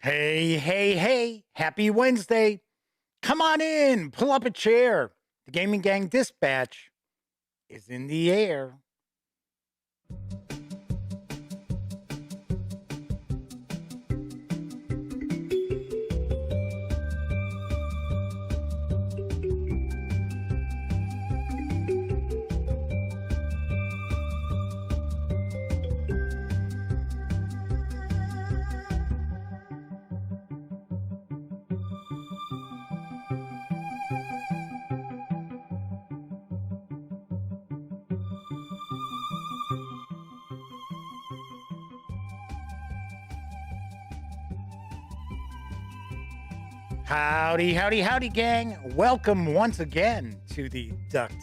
Hey, hey, hey, happy Wednesday. Come on in, pull up a chair. The Gaming Gang Dispatch is in the air. Howdy, howdy, howdy, gang. Welcome once again to the Duct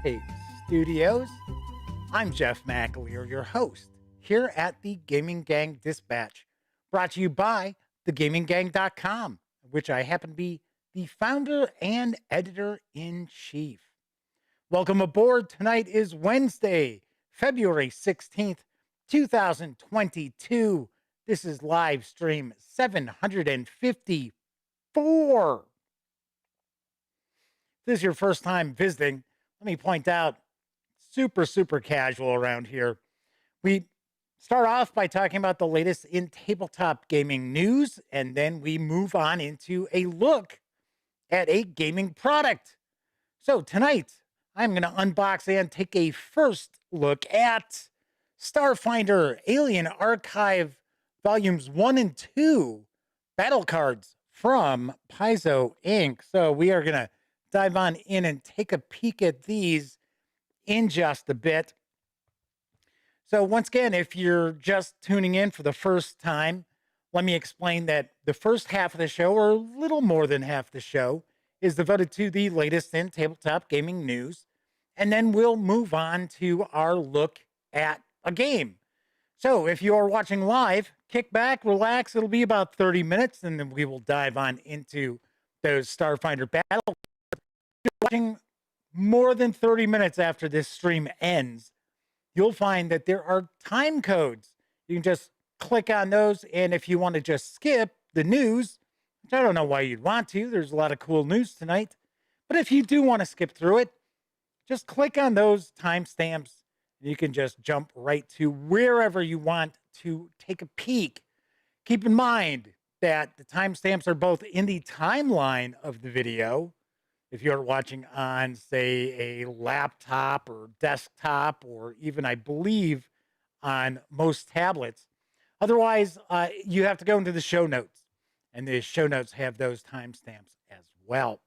Tape Studios. I'm Jeff McAleer, your host, here at the Gaming Gang Dispatch, brought to you by thegaminggang.com, which I happen to be the founder and editor-in-chief. Welcome aboard. Tonight is Wednesday, February 16th, 2022. This is live stream 754. If this is your first time visiting, let me point out, super casual around here. We start off by talking about the latest in tabletop gaming news, and then we move on into a look at a gaming product. So tonight, I'm going to unbox and take a first look at Starfinder Alien Archive Volumes 1 and 2 Battle Cards from Paizo Inc. So we are going to dive on in and take a peek at these in just a bit. So once again, if you're just tuning in for the first time, let me explain that the first half of the show, or a little more than half the show, is devoted to the latest in tabletop gaming news. And then we'll move on to our look at a game. So if you are watching live, kick back, relax. It'll be about 30 minutes, and then we will dive on into those Starfinder battles. If you're watching more than 30 minutes after this stream ends, you'll find that there are time codes. You can just click on those, and if you want to just skip the news, which I don't know why you'd want to, there's a lot of cool news tonight, but if you do want to skip through it, just click on those timestamps. You can just jump right to wherever you want to take a peek. Keep in mind that the timestamps are both in the timeline of the video. If you're watching on, say, a laptop or desktop, or even, I believe, on most tablets. Otherwise, you have to go into the show notes, and the show notes have those timestamps as well.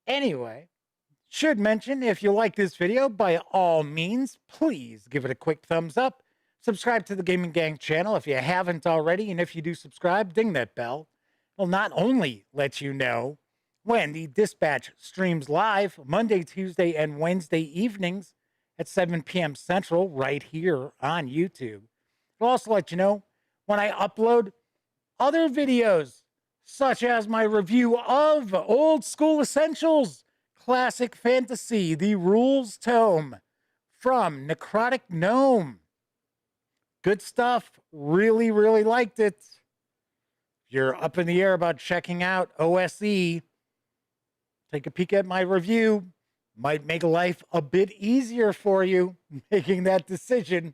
Anyway, should mention, if you like this video, by all means, please give it a quick thumbs up. Subscribe to the Gaming Gang channel if you haven't already, and if you do subscribe, ding that bell. It'll not only let you know when the Dispatch streams live Monday, Tuesday, and Wednesday evenings at 7 p.m. Central right here on YouTube. It'll also let you know when I upload other videos, such as my review of Old School Essentials Classic Fantasy, the Rules Tome from Necrotic Gnome. Good stuff. Really liked it. If you're up in the air about checking out OSE, take a peek at my review. Might make life a bit easier for you making that decision.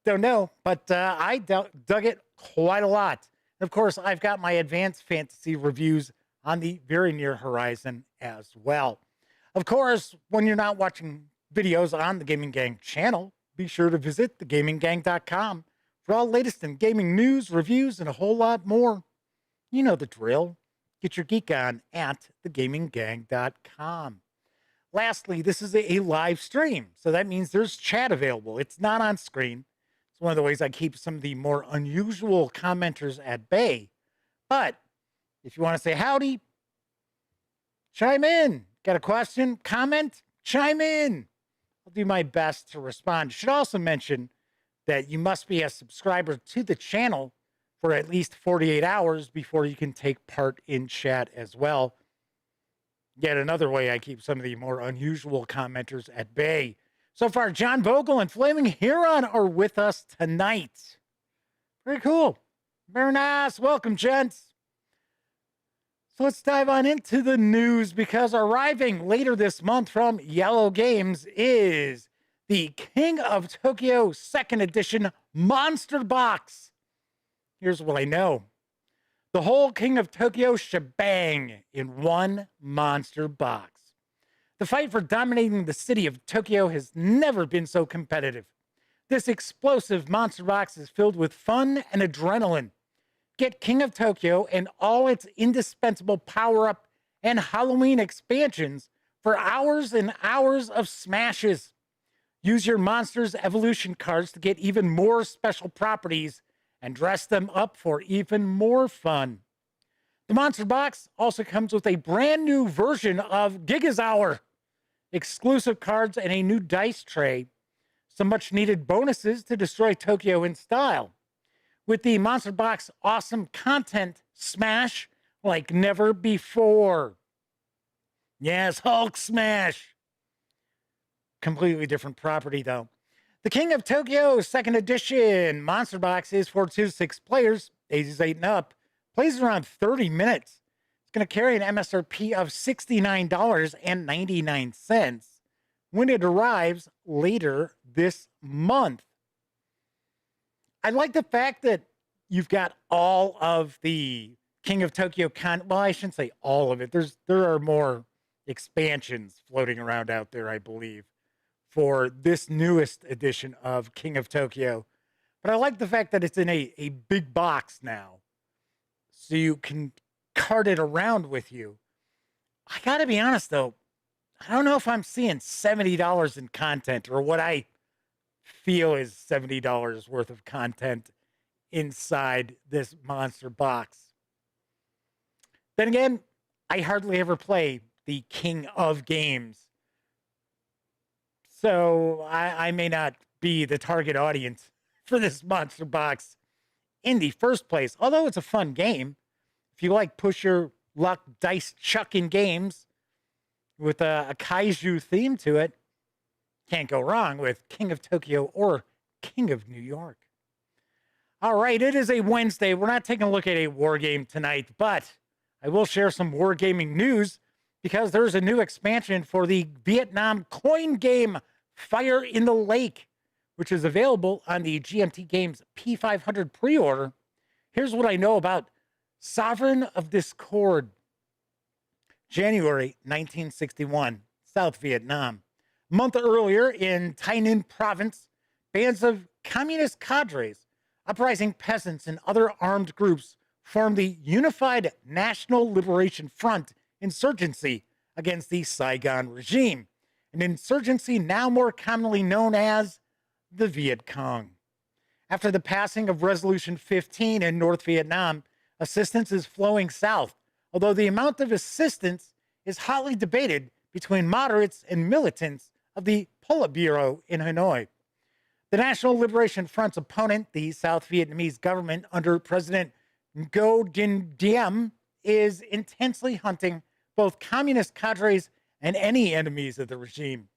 Don't know, but I dug it quite a lot. And of course, I've got my advanced fantasy reviews on the very near horizon as well. Of course, when you're not watching videos on the Gaming Gang channel, be sure to visit thegaminggang.com for all latest in gaming news, reviews, and a whole lot more. You know the drill. Get your geek on at thegaminggang.com. Lastly, this is a live stream, so that means there's chat available. It's not on screen. It's one of the ways I keep some of the more unusual commenters at bay. But if you want to say howdy, chime in. Got a question, comment, chime in. I'll do my best to respond. Should also mention that you must be a subscriber to the channel for at least 48 hours before you can take part in chat as well. Yet another way I keep some of the more unusual commenters at bay. So far, John Vogel and Flaming Huron are with us tonight. Very cool. Very nice. Welcome, gents. So let's dive on into the news, because arriving later this month from Iello Games is the King of Tokyo 2nd Edition Monster Box. Here's what I know. The whole King of Tokyo shebang in one monster box. The fight for dominating the city of Tokyo has never been so competitive. This explosive monster box is filled with fun and adrenaline. Get King of Tokyo and all its indispensable power-up and Halloween expansions for hours and hours of smashes. Use your Monsters Evolution cards to get even more special properties and dress them up for even more fun. The Monster Box also comes with a brand new version of Gigazower, exclusive cards, and a new dice tray. Some much needed bonuses to destroy Tokyo in style. With the Monster Box awesome content, smash like never before. Yes, Hulk smash. Completely different property, though. The King of Tokyo 2nd Edition Monster Box is for 2 to 6 players, ages 8 and up. Plays around 30 minutes. It's going to carry an MSRP of $69.99 when it arrives later this month. I like the fact that you've got all of the King of Tokyo well, I shouldn't say all of it. There are more expansions floating around out there, I believe, for this newest edition of King of Tokyo. But I like the fact that it's in a big box now, so you can cart it around with you. I gotta be honest, though, I don't know if I'm seeing $70 in content, or what I feel is $70 worth of content inside this monster box. Then again, I hardly ever play the King of Games, so I may not be the target audience for this monster box in the first place, although it's a fun game. If you like push your luck dice chucking games with a kaiju theme to it, can't go wrong with King of Tokyo or King of New York. All right, it is a Wednesday. We're not taking a look at a war game tonight, but I will share some wargaming news, because there's a new expansion for the Vietnam coin game Fire in the Lake, which is available on the GMT Games P500 pre-order. Here's what I know about Sovereign of Discord. January 1961, South Vietnam. A month earlier, in Thanh Ninh province, bands of communist cadres, uprising peasants, and other armed groups formed the Unified National Liberation Front insurgency against the Saigon regime, an insurgency now more commonly known as the Viet Cong. After the passing of Resolution 15 in North Vietnam, assistance is flowing south, although the amount of assistance is hotly debated between moderates and militants of the Politburo in Hanoi. The National Liberation Front's opponent, the South Vietnamese government under President Ngo Dinh Diem, is intensely hunting both communist cadres and any enemies of the regime.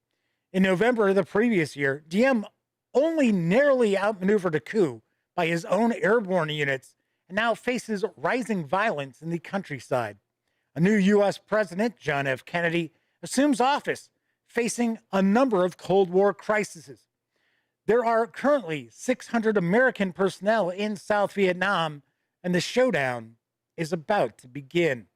In November of the previous year, Diem only narrowly outmaneuvered a coup by his own airborne units and now faces rising violence in the countryside. A new U.S. President, John F. Kennedy, assumes office, facing a number of Cold War crises. There are currently 600 American personnel in South Vietnam, and the showdown is about to begin.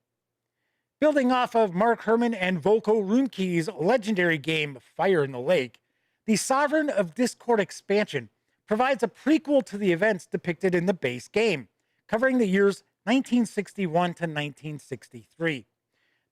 Building off of Mark Herman and Volko Ruhnke's legendary game Fire in the Lake, the Sovereign of Discord expansion provides a prequel to the events depicted in the base game, covering the years 1961 to 1963.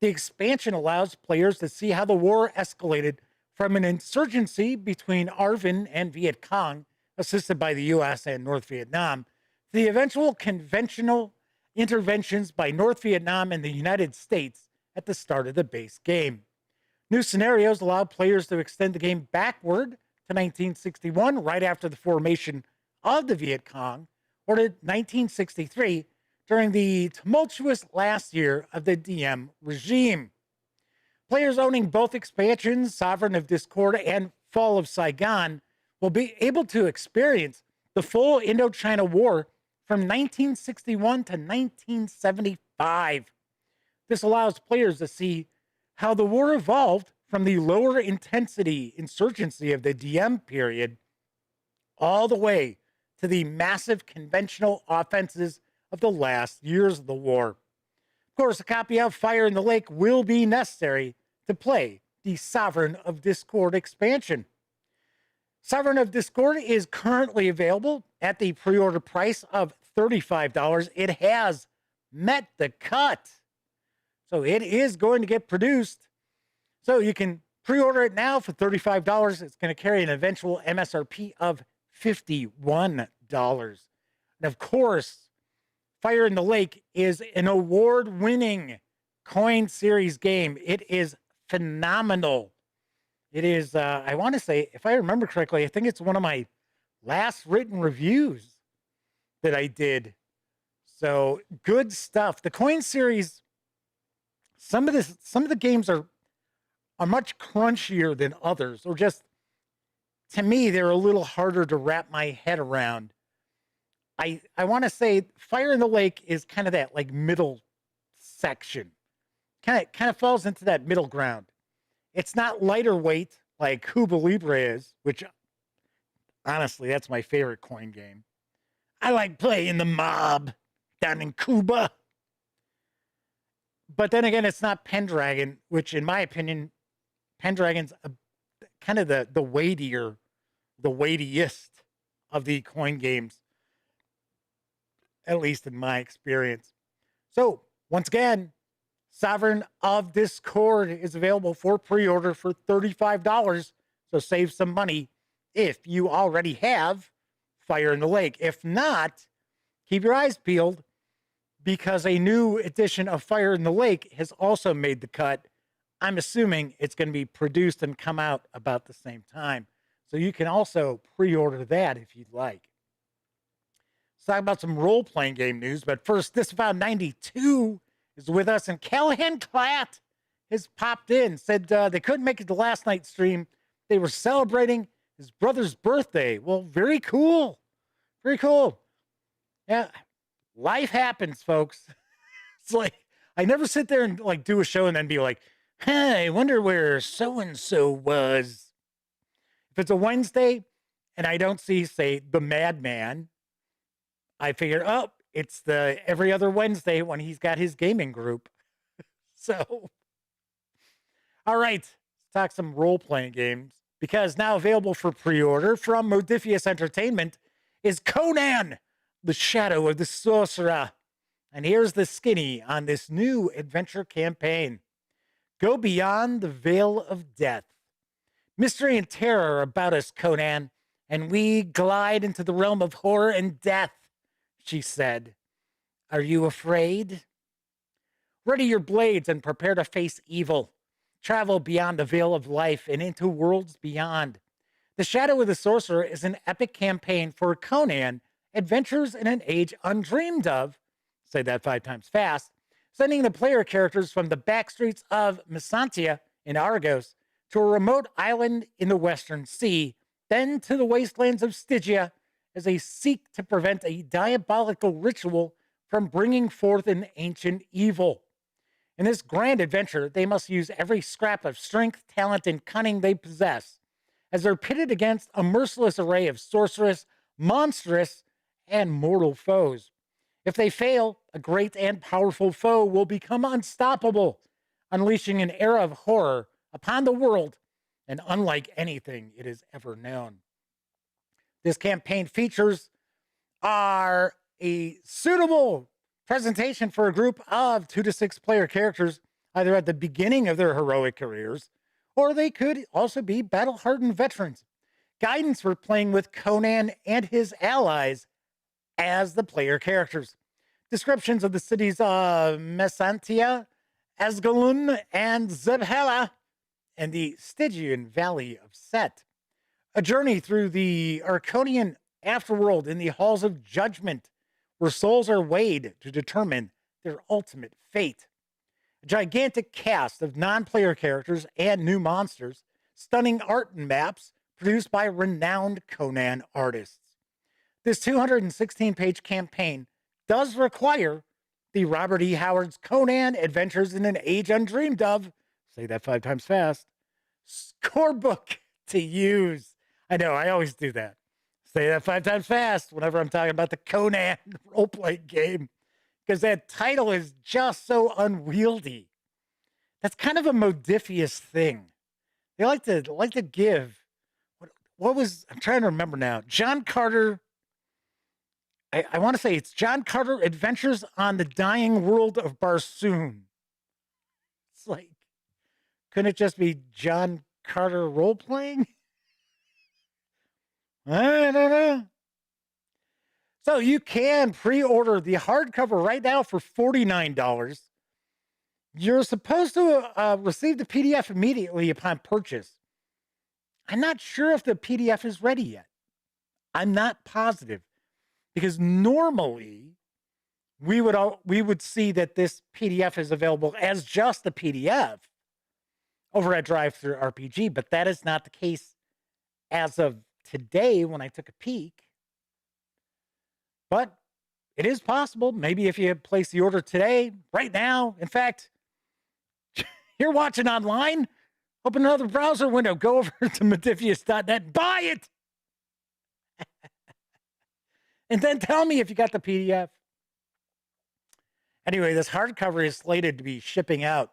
The expansion allows players to see how the war escalated from an insurgency between ARVN and Viet Cong, assisted by the U.S. and North Vietnam, to the eventual conventional interventions by North Vietnam and the United States at the start of the base game. New scenarios allow players to extend the game backward to 1961, right after the formation of the Viet Cong, or to 1963, during the tumultuous last year of the Diem regime. Players owning both expansions, Sovereign of Discord and Fall of Saigon, will be able to experience the full Indochina War from 1961 to 1975. This allows players to see how the war evolved from the lower intensity insurgency of the DM period all the way to the massive conventional offenses of the last years of the war. Of course, a copy of Fire in the Lake will be necessary to play the Sovereign of Discord expansion. Sovereign of Discord is currently available at the pre-order price of $35. It has met the cut. So it is going to get produced. So you can pre-order it now for $35. It's going to carry an eventual MSRP of $51. And of course, Fire in the Lake is an award-winning coin series game. It is phenomenal. It is, I want to say, if I remember correctly, I think it's one of my last written reviews that I did. So good stuff. The coin series, some of the games are much crunchier than others, or just, to me, they're a little harder to wrap my head around. I want to say Fire in the Lake is kind of that like middle section. Kind of falls into that middle ground. It's not lighter weight like Cuba Libre is, which honestly, that's my favorite coin game. I like playing the mob down in Cuba. But then again, it's not Pendragon, which in my opinion, Pendragon's kind of the weightiest of the coin games, at least in my experience. So once again, Sovereign of Discord is available for pre-order for $35. So save some money if you already have Fire in the Lake. If not, keep your eyes peeled because a new edition of Fire in the Lake has also made the cut. I'm assuming it's going to be produced and come out about the same time. So you can also pre-order that if you'd like. Let's talk about some role-playing game news. But first, Disavow 92 is with us, and Callahan Klatt has popped in, said they couldn't make it to last night's stream. They were celebrating his brother's birthday. Well, very cool. Very cool. Yeah, life happens, folks. It's like, I never sit there and like do a show and then be like, hey, I wonder where so-and-so was. If it's a Wednesday and I don't see, say, the Madman, I figure, oh, it's the every other Wednesday when he's got his gaming group. So, all right, let's talk some role-playing games. Because now available for pre-order from Modiphius Entertainment is Conan, the Shadow of the Sorcerer. And here's the skinny on this new adventure campaign. Go beyond the veil of death. Mystery and terror about us, Conan, and we glide into the realm of horror and death, she said. Are you afraid? Ready your blades and prepare to face evil. Travel beyond the veil of life and into worlds beyond. The Shadow of the Sorcerer is an epic campaign for Conan, adventures in an age undreamed of, say that 5 times fast, sending the player characters from the backstreets of Mysantia in Argos to a remote island in the Western Sea, then to the wastelands of Stygia as they seek to prevent a diabolical ritual from bringing forth an ancient evil. In this grand adventure, they must use every scrap of strength, talent, and cunning they possess, as they're pitted against a merciless array of sorcerous, monstrous, and mortal foes. If they fail, a great and powerful foe will become unstoppable, unleashing an era of horror upon the world and unlike anything it has ever known. This campaign features are a suitable presentation for a group of 2 to 6 player characters, either at the beginning of their heroic careers, or they could also be battle-hardened veterans. Guidance for playing with Conan and his allies as the player characters. Descriptions of the cities of Mysantia, Asgalun, and Zebhela, and the Stygian Valley of Set. A journey through the Arconian afterworld in the halls of judgment, where souls are weighed to determine their ultimate fate. A gigantic cast of non-player characters and new monsters, stunning art and maps produced by renowned Conan artists. This 216-page campaign does require the Robert E. Howard's Conan Adventures in an Age Undreamed Of, say that 5 times fast, scorebook to use. I know, I always do that. Say that 5 times fast whenever I'm talking about the Conan role-playing game, because that title is just so unwieldy. That's kind of a Modiphius thing. They like to give, what was, I'm trying to remember now, John Carter, I want to say it's John Carter Adventures on the Dying World of Barsoom. It's like, couldn't it just be John Carter role-playing? I don't know. So you can pre-order the hardcover right now for $49. You're supposed to receive the PDF immediately upon purchase. I'm not sure if the PDF is ready yet. I'm not positive, because normally we would see that this PDF is available as just a PDF over at Drive-Thru RPG, but that is not the case as of today when I took a peek. But it is possible. Maybe if you place the order today, right now. In fact, you're watching online, open another browser window, go over to Modiphius.net, buy it. And then tell me if you got the PDF. Anyway, this hardcover is slated to be shipping out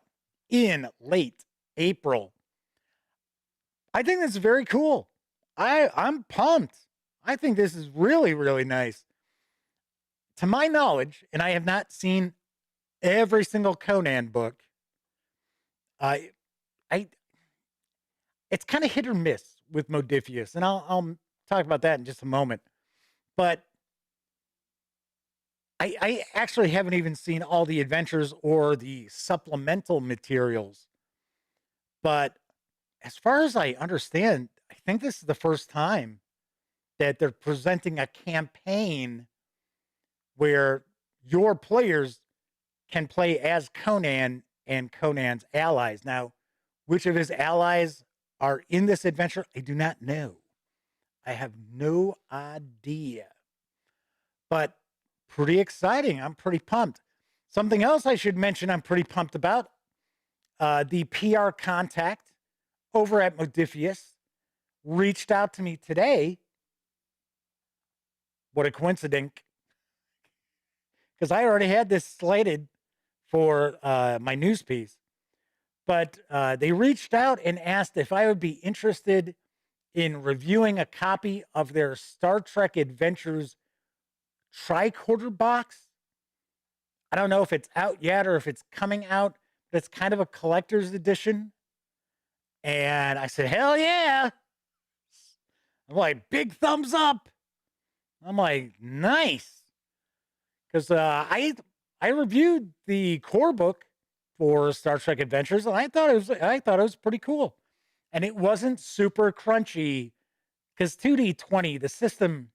in late April. I think this is very cool. I'm pumped. I think this is really, really nice. To my knowledge, and I have not seen every single Conan book, it's kind of hit or miss with Modiphius, and I'll talk about that in just a moment. But I actually haven't even seen all the adventures or the supplemental materials. But as far as I understand, I think this is the first time that they're presenting a campaign where your players can play as Conan and Conan's allies. Now, which of his allies are in this adventure, I do not know. I have no idea. But pretty exciting. I'm pretty pumped. Something else I should mention I'm pretty pumped about. The PR contact over at Modiphius reached out to me today. What a coincidence. Because I already had this slated for my news piece. But they reached out and asked if I would be interested in reviewing a copy of their Star Trek Adventures tricorder box. I don't know if it's out yet or if it's coming out, but it's kind of a collector's edition. And I said, hell yeah. I'm like, big thumbs up. I'm like, nice. Because I reviewed the core book for Star Trek Adventures, and I thought it was pretty cool. And it wasn't super crunchy, because 2D20, the system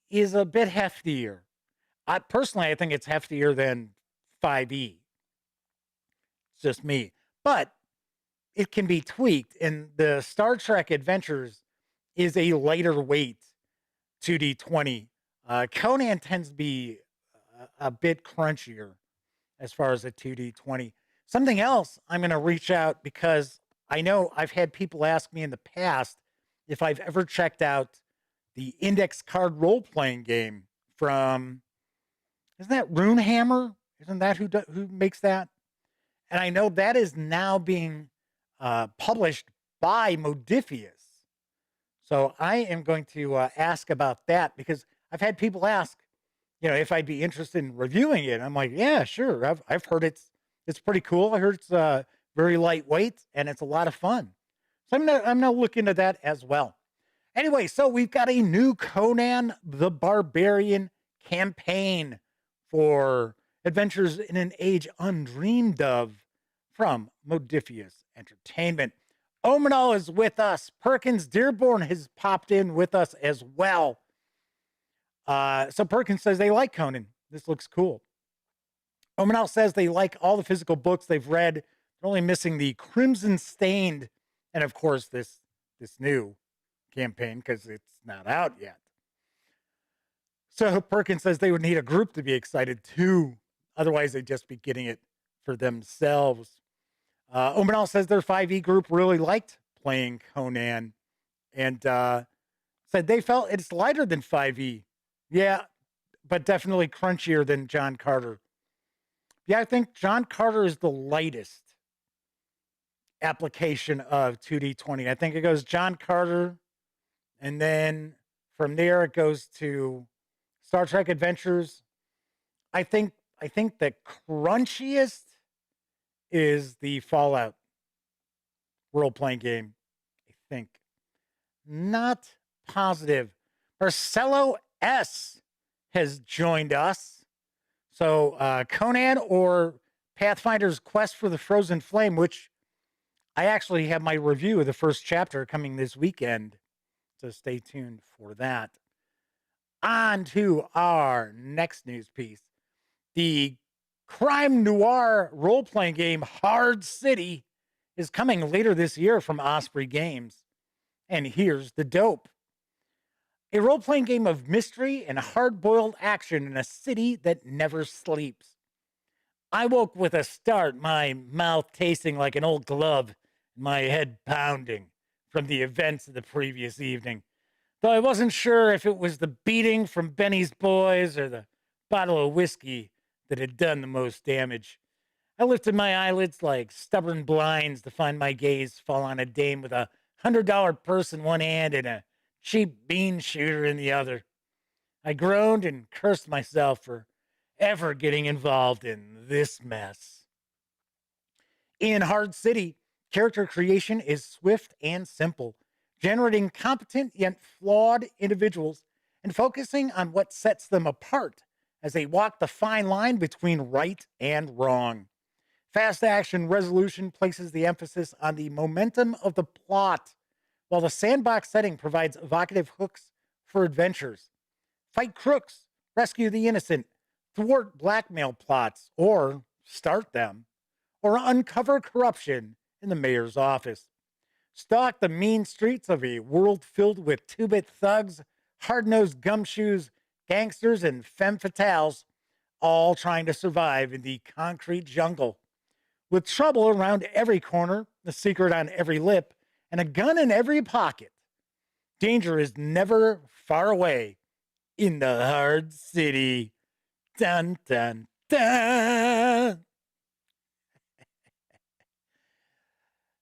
is a bit heftier. Personally, I think it's heftier than 5e. It's just me. But it can be tweaked, and the Star Trek Adventures is a lighter weight 2D20. Conan tends to be a bit crunchier as far as a 2D20. Something else, I'm going to reach out because I know I've had people ask me in the past if I've ever checked out the index card role-playing game from, isn't that Runehammer? Isn't that who makes that? And I know that is now being published by Modiphius. So I am going to ask about that, because I've had people ask, if I'd be interested in reviewing it. I'm like, yeah, sure. I've heard it's pretty cool. I heard it's very lightweight and it's a lot of fun. So I'm gonna look into that as well. Anyway, so we've got a new Conan the Barbarian campaign for Adventures in an Age Undreamed Of from Modiphius Entertainment. Omenal is with us. Perkins Dearborn has popped in with us as well. So Perkins says they like Conan. This looks cool. Omenal says they like all the physical books they've read. They're only missing the Crimson Stained, and of course this new campaign because it's not out yet. So Perkins says they would need a group to be excited too. Otherwise, they'd just be getting it for themselves. Omanal says their 5e group really liked playing Conan and said they felt it's lighter than 5e. Yeah, but definitely crunchier than John Carter. Yeah, I think John Carter is the lightest application of 2D20. I think it goes John Carter, and then from there it goes to Star Trek Adventures. I think the crunchiest is the Fallout role-playing game. I think. Not positive. Marcelo S has joined us. So Conan or Pathfinder's Quest for the Frozen Flame, which I actually have my review of the first chapter coming this weekend. So stay tuned for that. On to our next news piece. The crime noir role-playing game Hard City is coming later this year from Osprey Games. And here's the dope. A role-playing game of mystery and hard-boiled action in a city that never sleeps. I woke with a start, my mouth tasting like an old glove, my head pounding from the events of the previous evening. Though I wasn't sure if it was the beating from Benny's boys or the bottle of whiskey that had done the most damage. I lifted my eyelids like stubborn blinds to find my gaze fall on a dame with a $100 purse in one hand and a cheap bean shooter in the other. I groaned and cursed myself for ever getting involved in this mess. In Hard City, character creation is swift and simple, generating competent yet flawed individuals and focusing on what sets them apart as they walk the fine line between right and wrong. Fast action resolution places the emphasis on the momentum of the plot, while the sandbox setting provides evocative hooks for adventures. Fight crooks, rescue the innocent, thwart blackmail plots, or start them, or uncover corruption in the mayor's office. Stalk the mean streets of a world filled with two-bit thugs, hard-nosed gumshoes, gangsters, and femme fatales, all trying to survive in the concrete jungle. With trouble around every corner, a secret on every lip, and a gun in every pocket, danger is never far away in the Hard City. Dun, dun, dun.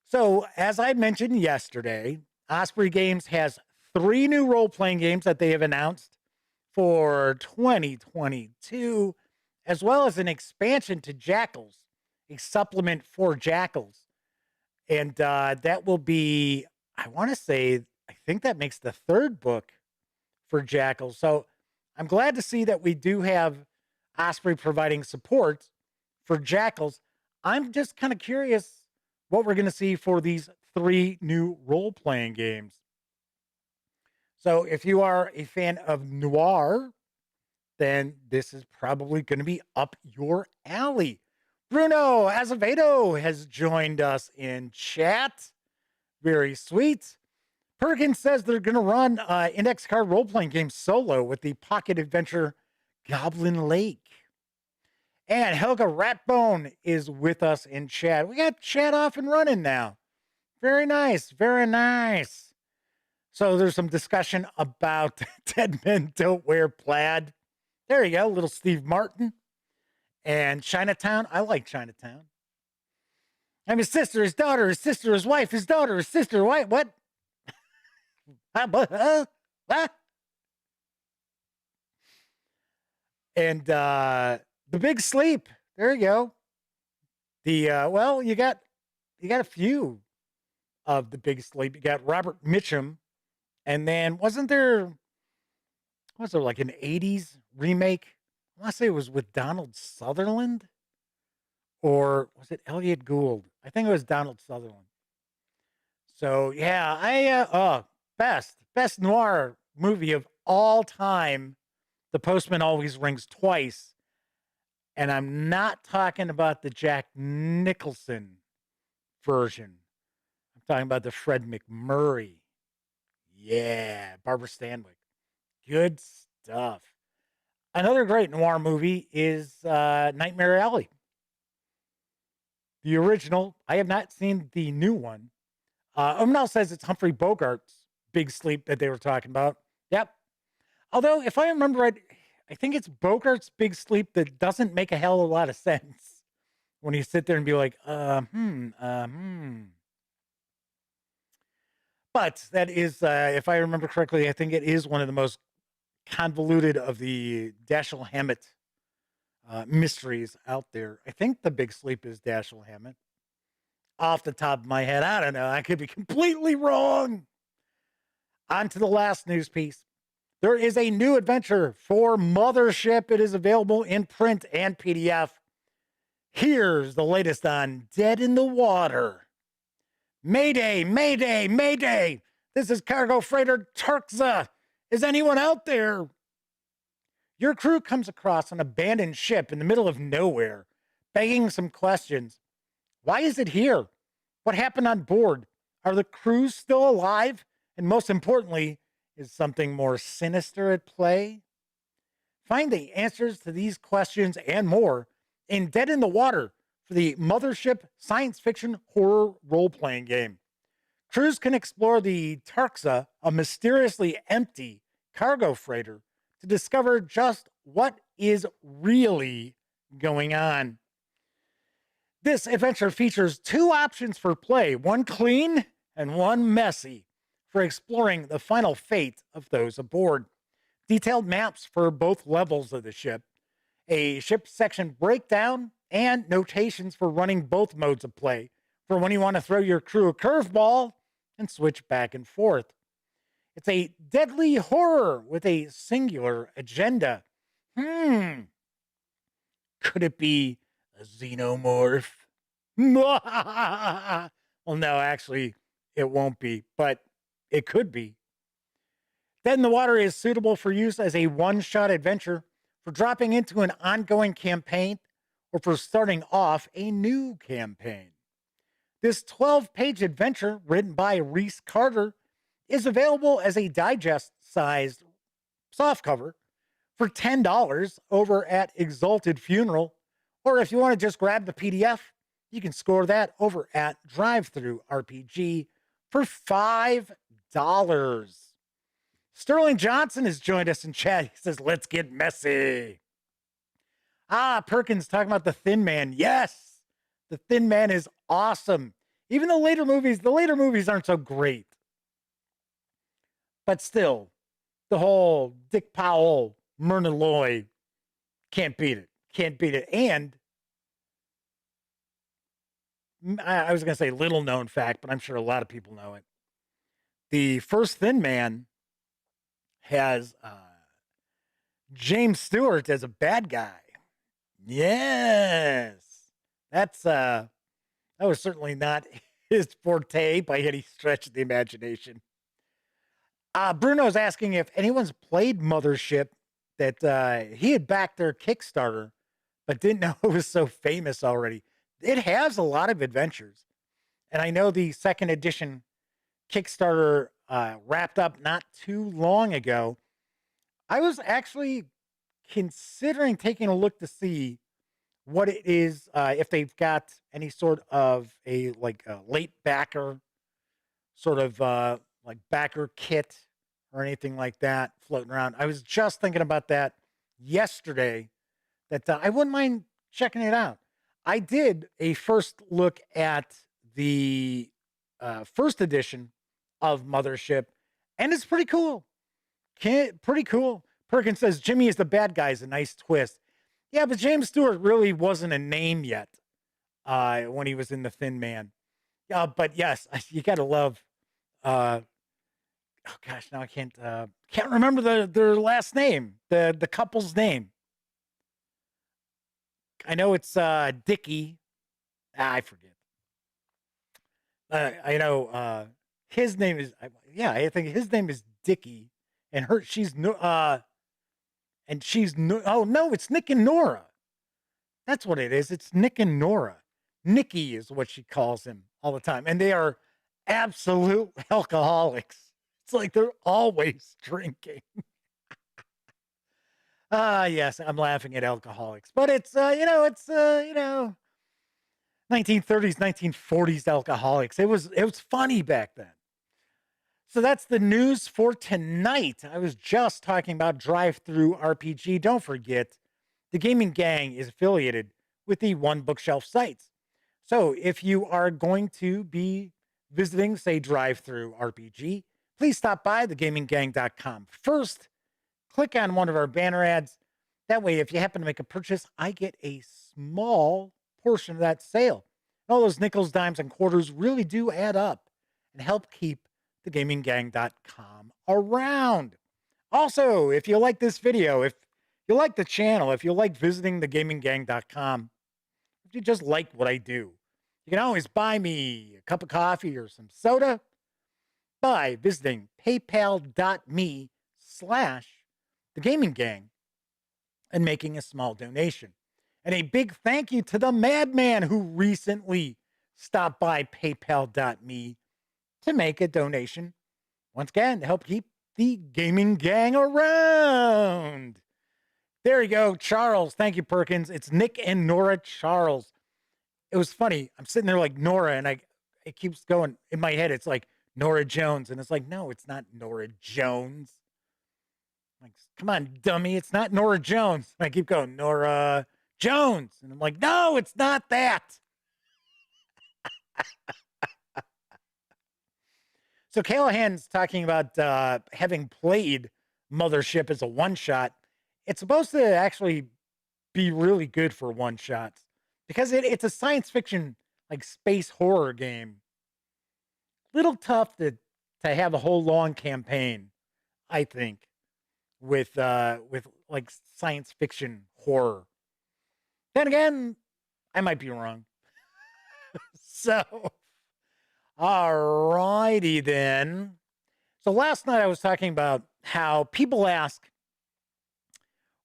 So, as I mentioned yesterday, Osprey Games has 3 new role-playing games that they have announced for 2022, as well as an expansion to Jackals, a supplement for Jackals. And that will be, I want to say, I think that makes the 3rd book for Jackals. So I'm glad to see that we do have Osprey providing support for Jackals. I'm just kind of curious what we're going to see for these 3 new role-playing games. So if you are a fan of noir, then this is probably going to be up your alley. Bruno Azevedo has joined us in chat. Very sweet. Perkins says they're going to run index card role-playing game solo with the pocket adventure Goblin Lake. And Helga Ratbone is with us in chat. We got chat off and running now. Very nice. Very nice. So there's some discussion about Dead Men Don't Wear Plaid. There you go. Little Steve Martin. And Chinatown. I like Chinatown. I'm his sister, his daughter, his sister, his wife, his daughter, his sister, wife. What? And The Big Sleep. There you go. The well, you got a few of The Big Sleep. You got Robert Mitchum, and then was there like an 80s remake? I want to say it was with Donald Sutherland, or was it Elliot Gould? I think it was Donald Sutherland. So yeah, best noir movie of all time. The Postman Always Rings Twice. And I'm not talking about the Jack Nicholson version. I'm talking about the Fred McMurray. Yeah, Barbara Stanwyck. Good stuff. Another great noir movie is Nightmare Alley. The original. I have not seen the new one. Umnal says it's Humphrey Bogart's Big Sleep that they were talking about. Yep. Although, if I remember right, I think it's Bogart's Big Sleep that doesn't make a hell of a lot of sense when you sit there and be like, But that is, if I remember correctly, I think it is one of the most convoluted of the Dashiell Hammett mysteries out there. I think the Big Sleep is Dashiell Hammett. Off the top of my head, I don't know. I could be completely wrong. On to the last news piece. There is a new adventure for Mothership. It is available in print and PDF. Here's the latest on Dead in the Water. Mayday, mayday, mayday. This is cargo freighter Turkza. Is anyone out there? Your crew comes across an abandoned ship in the middle of nowhere, begging some questions. Why is it here? What happened on board? Are the crews still alive? And most importantly, is something more sinister at play? Find the answers to these questions and more in Dead in the Water for the Mothership science fiction horror role-playing game. Crews can explore the Tarxa, a mysteriously empty cargo freighter, to discover just what is really going on. This adventure features two options for play, one clean and one messy, for exploring the final fate of those aboard. Detailed maps for both levels of the ship, a ship section breakdown, and notations for running both modes of play for when you want to throw your crew a curveball and switch back and forth. It's a deadly horror with a singular agenda. Could it be a xenomorph? Well, no, actually, it won't be, but it could be. Dead in the Water is suitable for use as a one-shot adventure, for dropping into an ongoing campaign, or for starting off a new campaign. This 12-page adventure, written by Reese Carter, is available as a digest-sized softcover for $10 over at Exalted Funeral, or if you want to just grab the PDF, you can score that over at Drive-Thru RPG for $5. Sterling Johnson has joined us in chat. He says, let's get messy. Perkins talking about the Thin Man. Yes, the Thin Man is awesome. Even the later movies aren't so great. But still, the whole Dick Powell, Myrna Loy, can't beat it. Can't beat it. And I was going to say little known fact, but I'm sure a lot of people know it. The first Thin Man has James Stewart as a bad guy. Yes. That was certainly not his forte by any stretch of the imagination. Bruno's asking if anyone's played Mothership, that he had backed their Kickstarter, but didn't know it was so famous already. It has a lot of adventures. And I know the second edition Kickstarter wrapped up not too long ago. I was actually considering taking a look to see what it is, if they've got any sort of a late backer, sort of like backer kit or anything like that floating around. I was just thinking about that yesterday, that I wouldn't mind checking it out. I did a first look at the first edition of Mothership, and it's pretty cool. Pretty cool. Perkins says Jimmy is the bad guy is a nice twist. Yeah, but James Stewart really wasn't a name yet when he was in The Thin Man. But yes, you got to love. Oh gosh, now I can't remember their last name, the couple's name. I know it's Dickie. I forget. I know his name is I think his name is Dickie, and she's oh no, it's Nick and Nora. That's what it is. It's Nick and Nora. Nikki is what she calls him all the time, and they are absolute alcoholics. It's like they're always drinking. Yes, I'm laughing at alcoholics, but it's 1930s, 1940s alcoholics. It was funny back then. So that's the news for tonight. I was just talking about Drive-Thru RPG. Don't forget, the Gaming Gang is affiliated with the One Bookshelf sites. So if you are going to be visiting, say, Drive-Thru RPG, please stop by thegaminggang.com. First, click on one of our banner ads. That way, if you happen to make a purchase, I get a small portion of that sale. All those nickels, dimes, and quarters really do add up and help keep thegaminggang.com around. Also, if you like this video, if you like the channel, if you like visiting thegaminggang.com, if you just like what I do, you can always buy me a cup of coffee or some soda by visiting paypal.me/thegaminggang and making a small donation. And a big thank you to the madman who recently stopped by paypal.me to make a donation, once again, to help keep the Gaming Gang around. There you go, Charles. Thank you, Perkins. It's Nick and Nora Charles. It was funny. I'm sitting there like Nora, and it keeps going in my head. It's like Nora Jones, and it's like, no, it's not Nora Jones. I'm like, come on, dummy. It's not Nora Jones. And I keep going, Nora Jones. And I'm like, no, it's not that. So Callahan's talking about having played Mothership as a one-shot. It's supposed to actually be really good for one-shots because it's a science fiction, like space horror game. Little tough to have a whole long campaign, I think, with like science fiction horror. Then again, I might be wrong. So, all righty then. So last night I was talking about how people ask,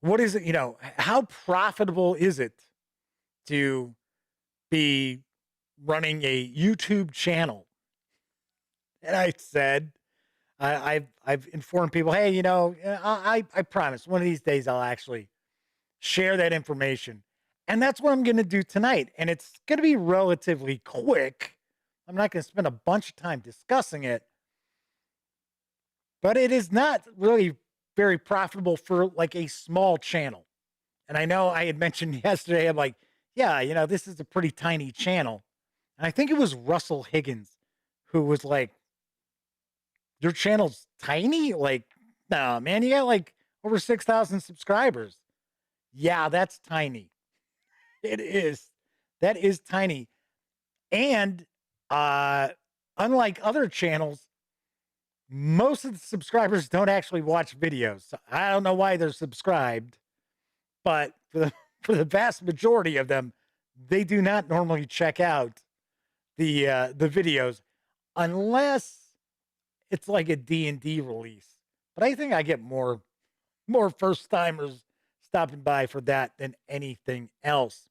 what is it, how profitable is it to be running a YouTube channel? And I said, I've informed people, hey, I promise one of these days I'll actually share that information. And that's what I'm going to do tonight. And it's going to be relatively quick. I'm not going to spend a bunch of time discussing it. But it is not really very profitable for like a small channel. And I know I had mentioned yesterday, I'm like, yeah, this is a pretty tiny channel. And I think it was Russell Higgins who was like, your channel's tiny? Like, no, man, you got like over 6,000 subscribers. Yeah, that's tiny. It is. That is tiny. And unlike other channels, most of the subscribers don't actually watch videos. So I don't know why they're subscribed, but for the vast majority of them, they do not normally check out the videos unless it's like a D&D release. But I think I get more first timers stopping by for that than anything else.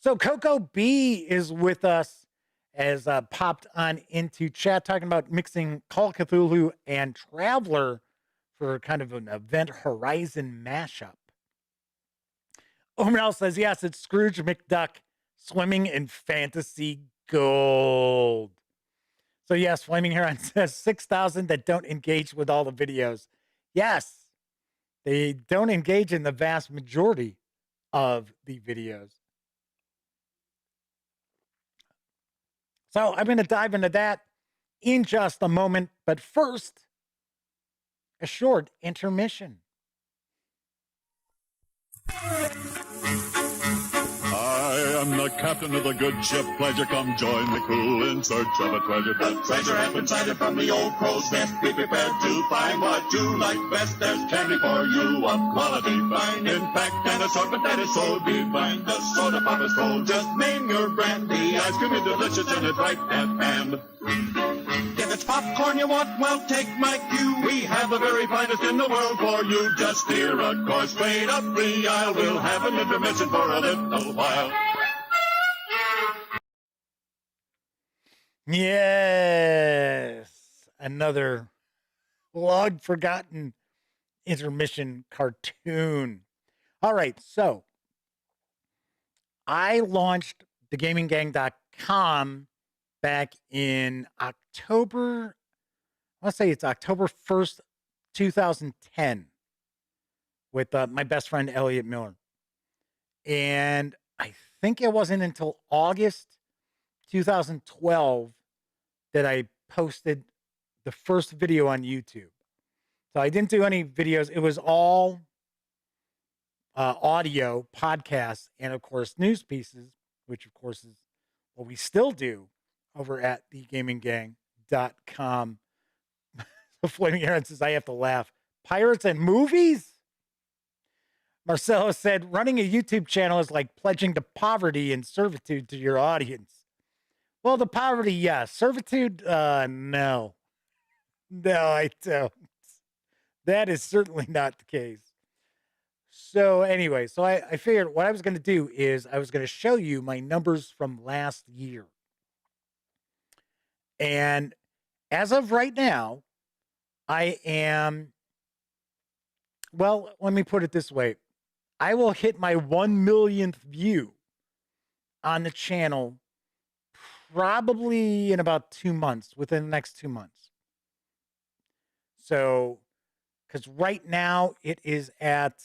So Coco B is with us, as popped on into chat, talking about mixing Call of Cthulhu and Traveler for kind of an Event Horizon mashup. Omerel says, yes, it's Scrooge McDuck swimming in fantasy gold. So yes, Flaming Heron says 6,000 that don't engage with all the videos. Yes, they don't engage in the vast majority of the videos. So I'm going to dive into that in just a moment. But first, a short intermission. I am the captain of the good ship Pleasure. Come join the crew in search of a treasure. The treasure has been sighted from the old crow's nest. Be prepared to find what you like best. There's candy for you of quality fine. In fact, an assortment that is so divine. The soda pop is cold, just name your brand. The ice cream is delicious and it's right at hand. If it's popcorn you want, well, take my cue. We have the very finest in the world for you. Just steer a course straight up the aisle. We'll have an intermission for a little while. Yes, another long forgotten intermission cartoon. All right, so I launched thegaminggang.com back in October. I want to say it's October 1st, 2010, with my best friend Elliot Miller. And I think it wasn't until August 2012 that I posted the first video on YouTube. So I didn't do any videos. It was all audio, podcasts, and of course, news pieces, which of course is what we still do over at thegaminggang.com. So Flaming Aaron says, I have to laugh. Pirates and movies? Marcelo said, running a YouTube channel is like pledging to poverty and servitude to your audience. Well, the poverty, yes. Servitude, no. No, I don't. That is certainly not the case. So anyway, so I figured what I was going to do is I was going to show you my numbers from last year. And as of right now, I am, well, let me put it this way. I will hit my 1 millionth view on the channel probably in about 2 months, within the next 2 months. So, because right now it is at,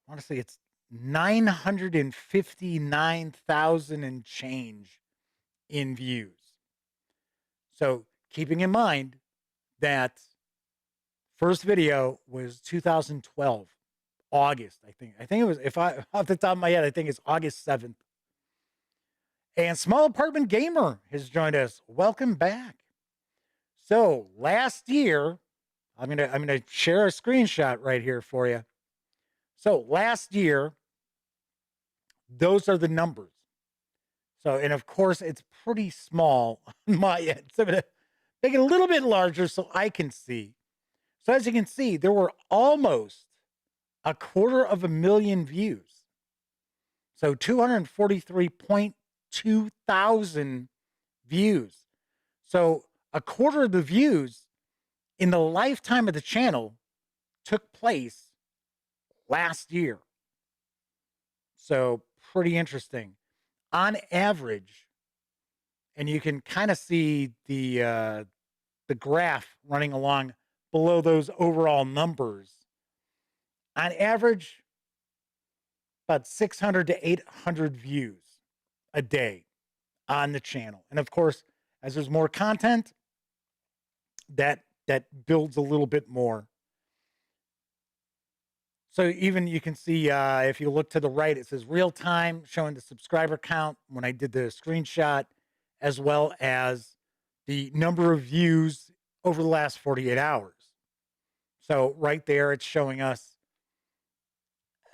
I want to say it's 959,000 and change in views. So, keeping in mind that first video was 2012, August, I think. I think it was, if I, off the top of my head, I think it's August 7th. And Small Apartment Gamer has joined us. Welcome back. So last year, I'm gonna share a screenshot right here for you. So last year, those are the numbers. So, and of course, it's pretty small on my end. So I'm gonna make it a little bit larger so I can see. So as you can see, there were almost 250,000 views. So 243.2 thousand views. So a quarter of the views in the lifetime of the channel took place last year. So pretty interesting. On average, and you can kind of see the graph running along below those overall numbers. On average, about 600 to 800 views a day on the channel. And of course, as there's more content, that builds a little bit more. So even you can see, if you look to the right, it says real time, showing the subscriber count when I did the screenshot, as well as the number of views over the last 48 hours. So right there, it's showing us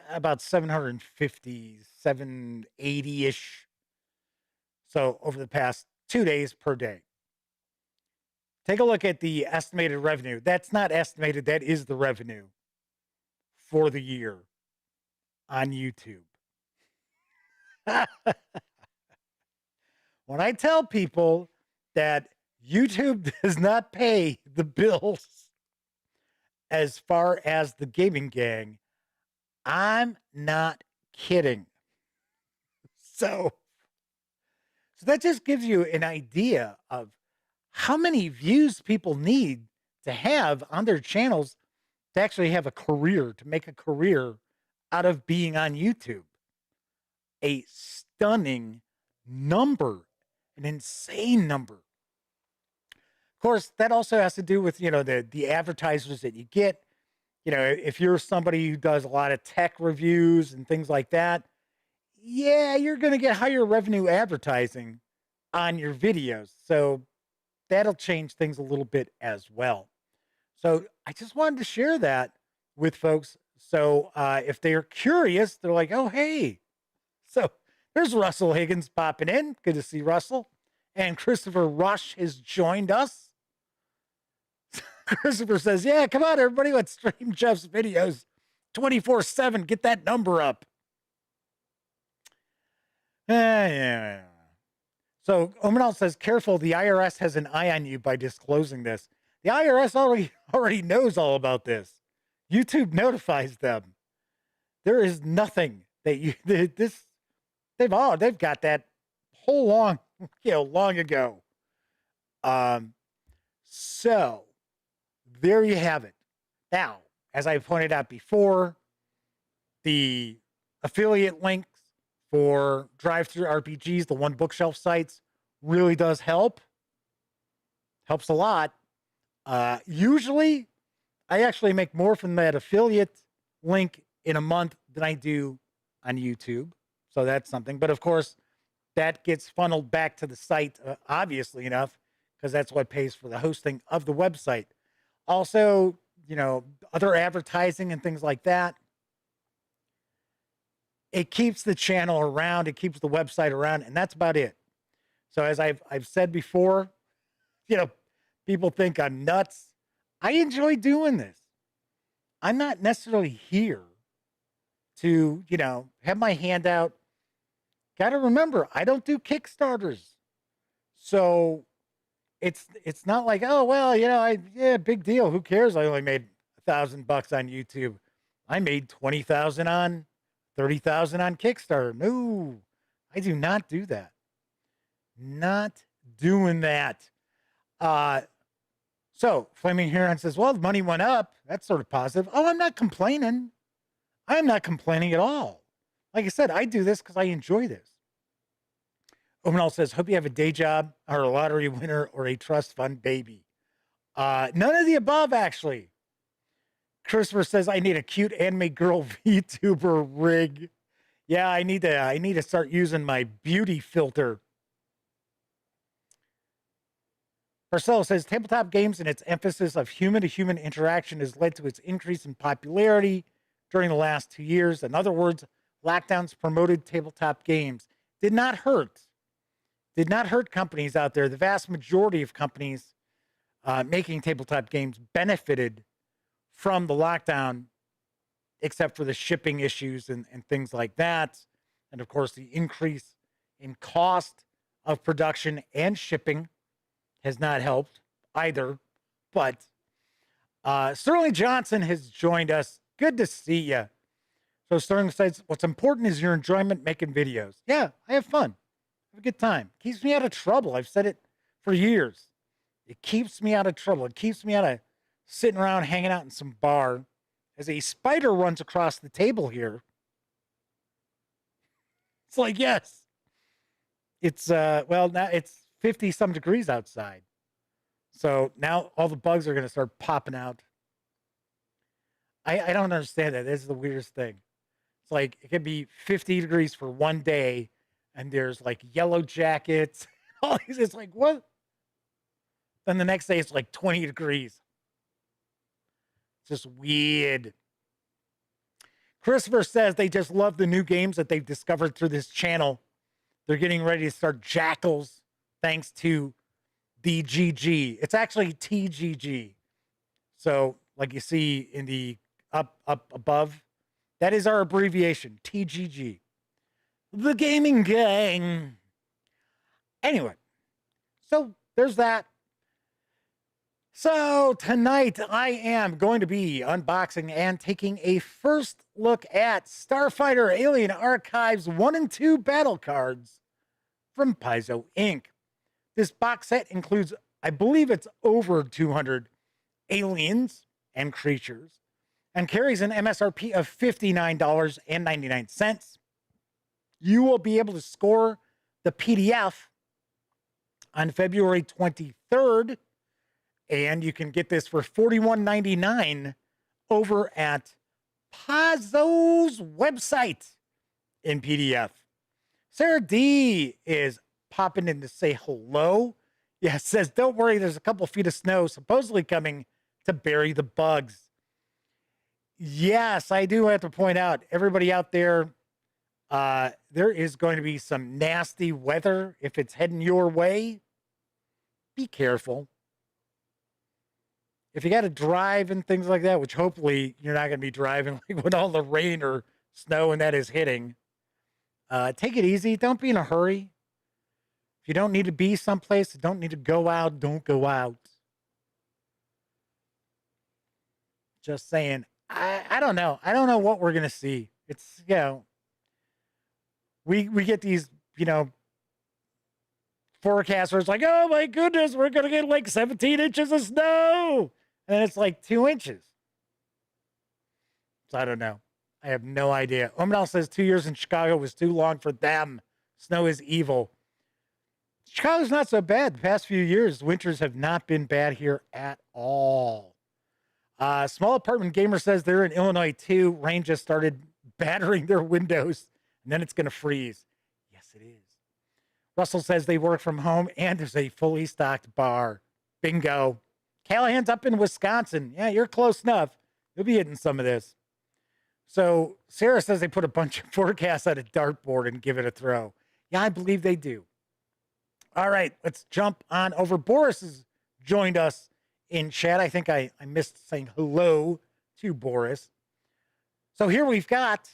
about 750, 780-ish. So over the past 2 days per day. Take a look at the estimated revenue. That's not estimated. That is the revenue for the year on YouTube. When I tell people that YouTube does not pay the bills as far as the gaming gang, I'm not kidding. So that just gives you an idea of how many views people need to have on their channels to actually have a career, to make a career out of being on YouTube. A stunning number, an insane number. Of course, that also has to do with, the advertisers that you get. If you're somebody who does a lot of tech reviews and things like that, yeah, you're going to get higher revenue advertising on your videos. So that'll change things a little bit as well. So I just wanted to share that with folks. So if they're curious, they're like, oh, hey. So there's Russell Higgins popping in. Good to see Russell. And Christopher Rush has joined us. Christopher says, yeah, come on, everybody. Let's stream Jeff's videos 24/7. Get that number up. Yeah. So Omanal says, careful, the IRS has an eye on you by disclosing this. The IRS already knows all about this. YouTube notifies them. There is nothing that they've got that whole long ago. So there you have it. Now, as I pointed out before, the affiliate links for drive-through RPGs, the one bookshelf sites, really does help. Helps a lot. Usually, I actually make more from that affiliate link in a month than I do on YouTube. So that's something. But of course, that gets funneled back to the site, obviously enough, because that's what pays for the hosting of the website. Also, other advertising and things like that. It keeps the channel around, it keeps the website around, and that's about it. So as I've said before, people think I'm nuts. I enjoy doing this. I'm not necessarily here to, have my hand out. Got to remember, I don't do Kickstarters. So it's not like, oh, well, big deal. Who cares? I only made $1,000 on YouTube. I made 20,000 on 30,000 on Kickstarter. No, I do not do that. Not doing that. So Flaming Heron says, well, the money went up. That's sort of positive. Oh, I'm not complaining. I'm not complaining at all. Like I said, I do this because I enjoy this. Omenal says, hope you have a day job or a lottery winner or a trust fund baby. None of the above, actually. Christopher says, I need a cute anime girl VTuber rig. Yeah, I need to start using my beauty filter. Marcelo says, tabletop games and its emphasis of human-to-human interaction has led to its increase in popularity during the last 2 years. In other words, lockdowns promoted tabletop games. Did not hurt companies out there. The vast majority of companies making tabletop games benefited from the lockdown, except for the shipping issues and things like that. And of course, the increase in cost of production and shipping has not helped either. But Sterling Johnson has joined us. Good to see you. So Sterling says, what's important is your enjoyment making videos. Yeah, I have fun. Have a good time. Keeps me out of trouble. I've said it for years. It keeps me out of trouble. It keeps me out of sitting around hanging out in some bar as a spider runs across the table here. It's like, yes. It's, now it's 50 some degrees outside. So now all the bugs are going to start popping out. I don't understand that. This is the weirdest thing. It's like, it could be 50 degrees for one day and there's like yellow jackets. All these, it's like, what? Then the next day it's like 20 degrees. It's just weird. Christopher says they just love the new games that they've discovered through this channel. They're getting ready to start Jackals thanks to the GG. It's actually TGG. So like you see in the up above, that is our abbreviation, TGG. The Gaming Gang. Anyway, so there's that. So tonight I am going to be unboxing and taking a first look at Starfinder Alien Archives 1 and 2 battle cards from Paizo Inc. This box set includes, I believe it's over 200 aliens and creatures and carries an MSRP of $59.99. You will be able to score the PDF on February 23rd. And you can get this for $41.99 over at Paizo's website in PDF. Sarah D is popping in to say hello. Yeah, says, don't worry, there's a couple feet of snow supposedly coming to bury the bugs. Yes, I do have to point out, everybody out there, there is going to be some nasty weather. If it's heading your way, be careful. If you got to drive and things like that, which hopefully you're not going to be driving like when all the rain or snow and that is hitting, take it easy. Don't be in a hurry. If you don't need to be someplace, don't need to go out, don't go out. Just saying. I don't know. I don't know what we're gonna see. It's we get these forecasters like, oh my goodness, we're gonna get like 17 inches of snow, and it's like 2 inches. So I don't know. I have no idea. Omenal says 2 years in Chicago was too long for them. Snow is evil. Chicago's not so bad. The past few years, winters have not been bad here at all. Small Apartment Gamer says they're in Illinois too. Rain just started battering their windows, and then it's going to freeze. Yes, it is. Russell says they work from home, and there's a fully stocked bar. Bingo. Callahan's up in Wisconsin. Yeah, you're close enough. You'll be hitting some of this. So Sarah says they put a bunch of forecasts on a dartboard and give it a throw. Yeah, I believe they do. All right, let's jump on over. Boris has joined us in chat. I think I missed saying hello to Boris. So here we've got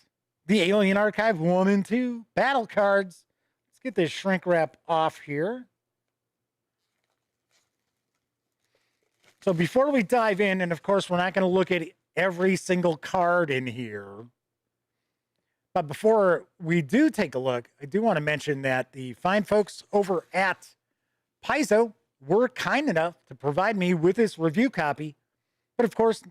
the Alien Archive 1 and 2 battle cards. Let's get this shrink wrap off here. So before we dive in, and of course, we're not going to look at every single card in here. But before we do take a look, I do want to mention that the fine folks over at Paizo were kind enough to provide me with this review copy. But of course,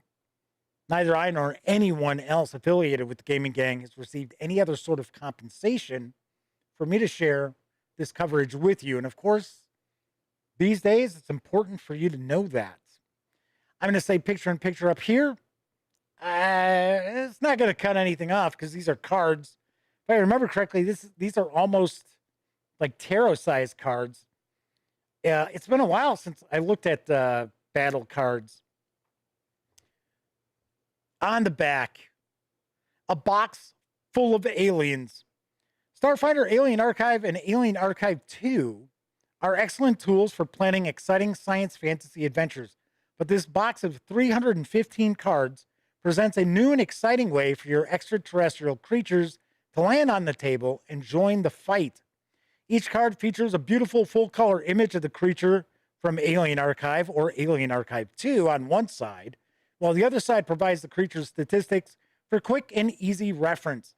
neither I nor anyone else affiliated with the Gaming Gang has received any other sort of compensation for me to share this coverage with you. And of course, these days, it's important for you to know that. I'm going to say picture in picture up here. It's not going to cut anything off because these are cards. If I remember correctly, these are almost like tarot-sized cards. It's been a while since I looked at battle cards. On the back, a box full of aliens. Starfinder, Alien Archive, and Alien Archive 2 are excellent tools for planning exciting science fantasy adventures. But this box of 315 cards presents a new and exciting way for your extraterrestrial creatures to land on the table and join the fight. Each card features a beautiful full-color image of the creature from Alien Archive or Alien Archive 2 on one side, while the other side provides the creature's statistics for quick and easy reference.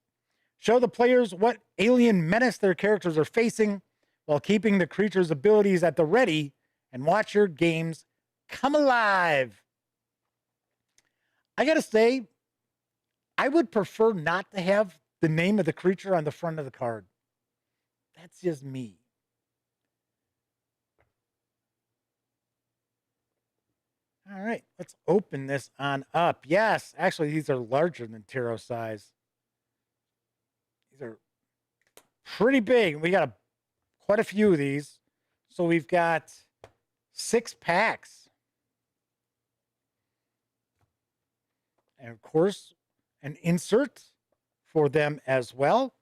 Show the players what alien menace their characters are facing while keeping the creature's abilities at the ready, and watch your games come alive. I gotta say, I would prefer not to have the name of the creature on the front of the card. That's just me. All right, let's open this on up. Yes, actually, these are larger than tarot size. These are pretty big. We got quite a few of these. So we've got 6 packs. And of course, an insert for them as well.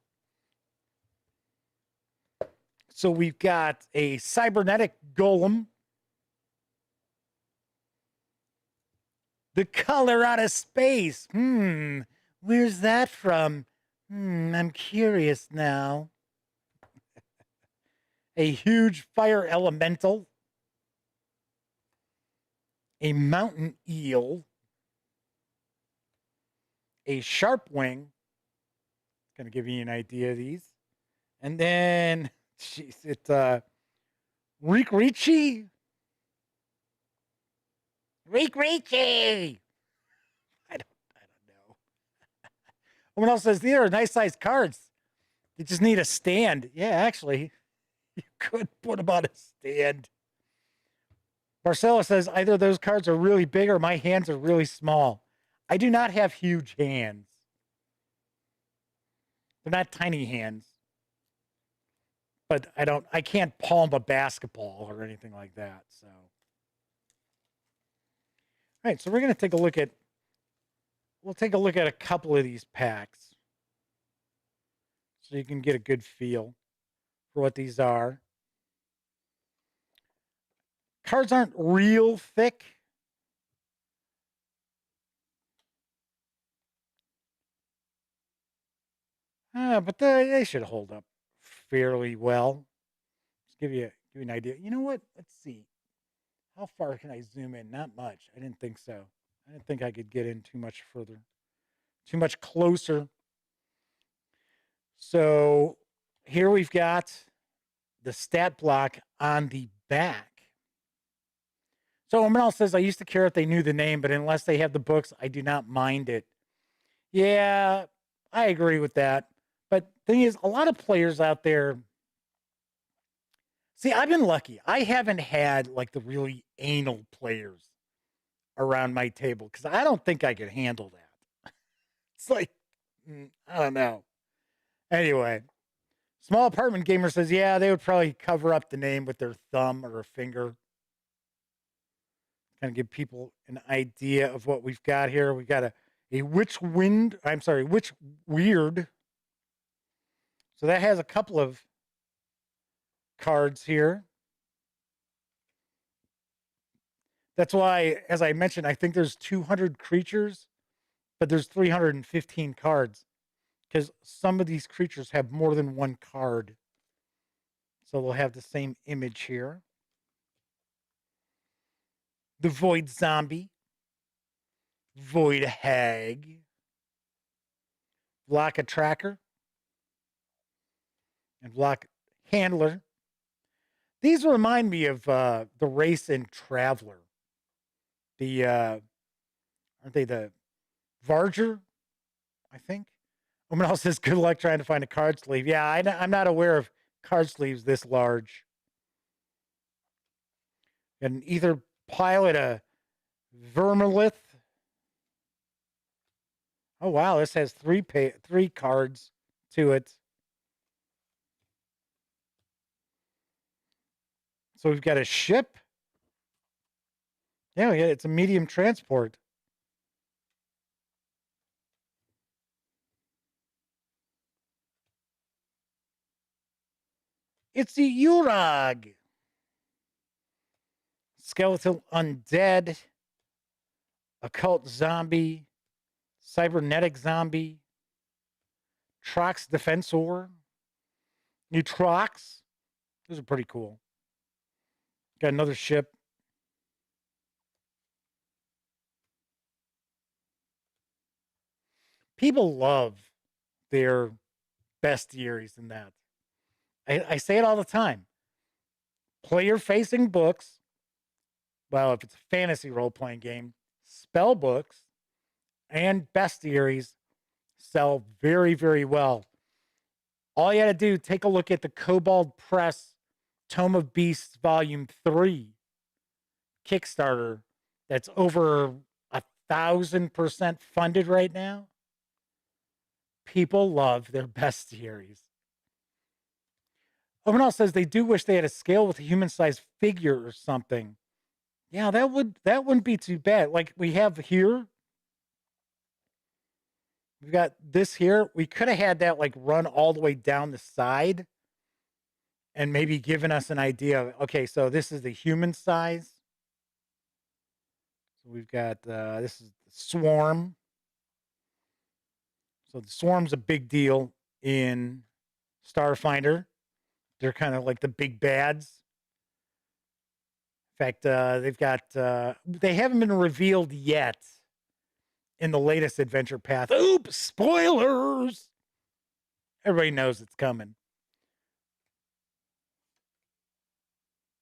So we've got a cybernetic golem. The color out of space. Where's that from? I'm curious now. A huge fire elemental. A mountain eel. A sharp wing. Going to give you an idea of these. And then, jeez, it's Rikrichi. Rikrichi. I don't know. Someone else says these are nice sized cards. You just need a stand. Yeah, actually, you could put them on a stand. Marcella says either those cards are really big or my hands are really small. I do not have huge hands. They're not tiny hands. But I can't palm a basketball or anything like that. So, all right, so we're going to take a look at, we'll take a look at a couple of these packs so you can get a good feel for what these are. Cards aren't real thick. But they should hold up fairly well. Just give you an idea. You know what? Let's see. How far can I zoom in? Not much. I didn't think so. I didn't think I could get in too much further, too much closer. So here we've got the stat block on the back. So Omenal says, I used to care if they knew the name, but unless they have the books, I do not mind it. Yeah, I agree with that. But thing is, a lot of players out there. See, I've been lucky. I haven't had like the really anal players around my table because I don't think I could handle that. It's like, I don't know. Anyway, Small Apartment Gamer says, yeah, they would probably cover up the name with their thumb or a finger. Kind of give people an idea of what we've got here. We got a Witch Weird. So that has a couple of cards here. That's why, as I mentioned, I think there's 200 creatures, but there's 315 cards because some of these creatures have more than one card. So they'll have the same image here. The Void Zombie, Void Hag, Block Tracker, and Block Handler. These remind me of the Race and Traveler. The aren't they the Varger? I think. Omenal says, "Good luck trying to find a card sleeve." Yeah, I'm not aware of card sleeves this large. And either pilot a Vermilith. Oh wow, this has three cards to it. So we've got a ship. Yeah, it's a medium transport. It's the Urag. Skeletal Undead. Occult Zombie. Cybernetic Zombie. Trox Defensor. New Trox. Those are pretty cool. Got another ship. People love their bestiaries in that. I say it all the time. Player facing books. Well, if it's a fantasy role playing game, spell books and bestiaries sell very, very well. All you got to do, take a look at the Kobold Press Tome of Beasts Volume 3 Kickstarter. That's over 1,000% funded right now. People love their bestiaries. Omenal says they do wish they had a scale with a human-sized figure or something. Yeah, that wouldn't be too bad. Like we have here. We've got this here. We could have had that like run all the way down the side and maybe given us an idea of, okay, so this is the human size. So we've got, this is the Swarm. So the Swarm's a big deal in Starfinder. They're kind of like the big bads. In fact, they've got, they haven't been revealed yet in the latest adventure path. Oops, spoilers. Everybody knows it's coming.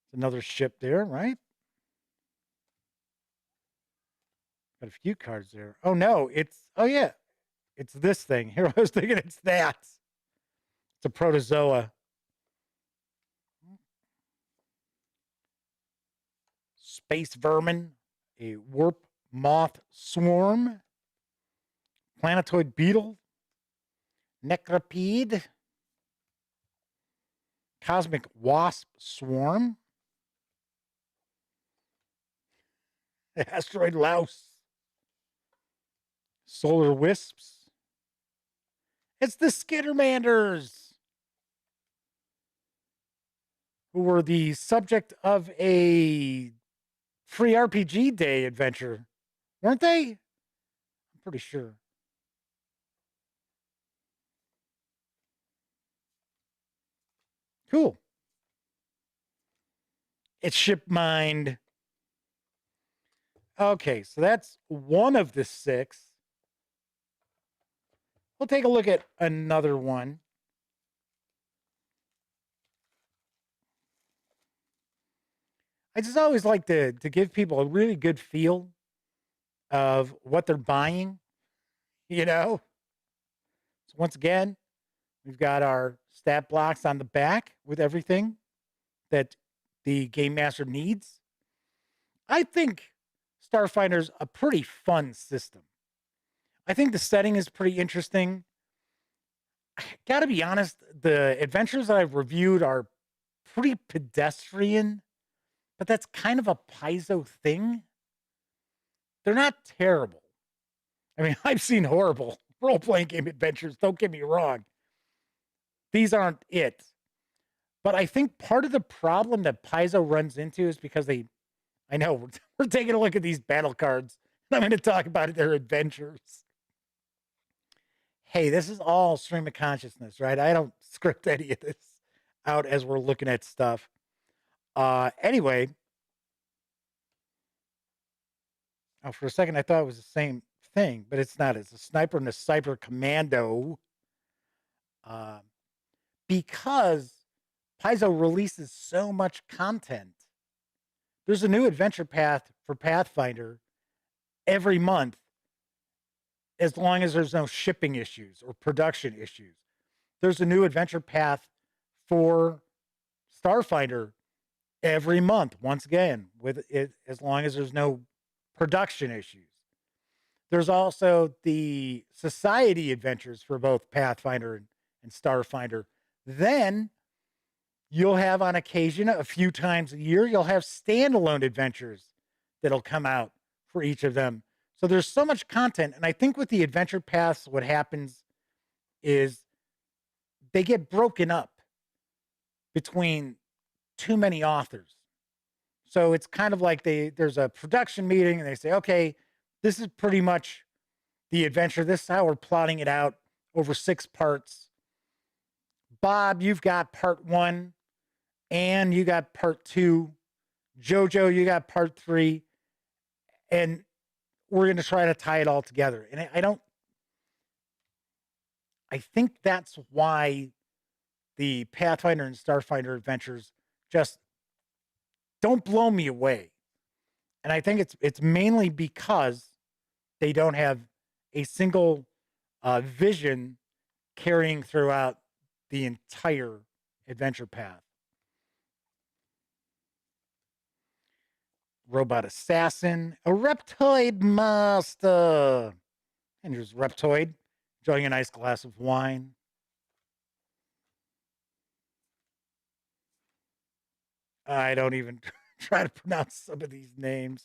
It's another ship there, right? Got a few cards there. Oh no, oh yeah, it's this thing. Here I was thinking it's that. It's a protozoa. Space vermin, a warp moth swarm, planetoid beetle, necropede, cosmic wasp swarm, asteroid louse, solar wisps. It's the Skittermanders, who were the subject of a free RPG Day adventure, weren't they? I'm pretty sure. Cool. It's ship mind. Okay, so that's one of the 6. We'll take a look at another one. I just always like to give people a really good feel of what they're buying, you know? So once again, we've got our stat blocks on the back with everything that the Game Master needs. I think Starfinder's a pretty fun system. I think the setting is pretty interesting. I gotta be honest, the adventures that I've reviewed are pretty pedestrian, but that's kind of a Paizo thing. They're not terrible. I mean, I've seen horrible role-playing game adventures, don't get me wrong. These aren't it. But I think part of the problem that Paizo runs into is because I know, we're taking a look at these battle cards, and I'm going to talk about their adventures. Hey, this is all stream of consciousness, right? I don't script any of this out as we're looking at stuff. Anyway. Oh, for a second, I thought it was the same thing, but it's not. It's a sniper and a cyber commando. Because Paizo releases so much content. There's a new adventure path for Pathfinder every month, as long as there's no shipping issues or production issues. There's a new adventure path for Starfinder every month, once again, with it, as long as there's no production issues. There's also the society adventures for both Pathfinder and Starfinder. Then you'll have, on occasion, a few times a year, you'll have standalone adventures that'll come out for each of them. So there's so much content. And I think with the adventure paths, what happens is they get broken up between too many authors. So it's kind of like there's a production meeting and they say, okay, this is pretty much the adventure. This is how we're plotting it out over 6 parts. Bob, you've got part 1. Anne, you got part 2. Jojo, you got part 3. And we're going to try to tie it all together. And I think that's why the Pathfinder and Starfinder adventures just don't blow me away. And I think it's mainly because they don't have a single vision carrying throughout the entire adventure path. Robot assassin, a reptoid master. And here's Reptoid, enjoying a nice glass of wine. I don't even try to pronounce some of these names.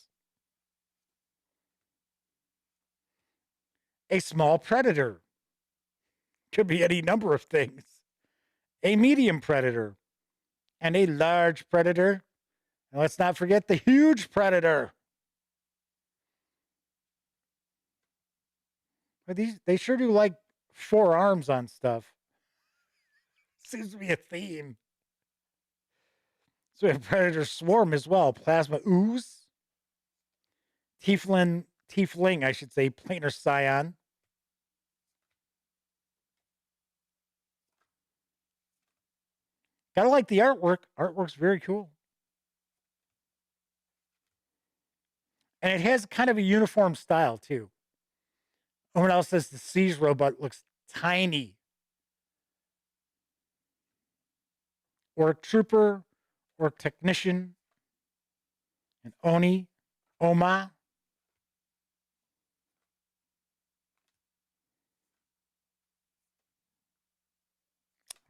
A small predator. Could be any number of things. A medium predator. And a large predator. And let's not forget the huge predator. But they sure do like 4 arms on stuff. Seems to be a theme. So we have Predator Swarm as well. Plasma Ooze. Tiefling, I should say. Planar Scion. Gotta like the artwork. Artwork's very cool. And it has kind of a uniform style, too. Someone else says the Siege robot looks tiny. Orc Trooper, Orc Technician, and Oma.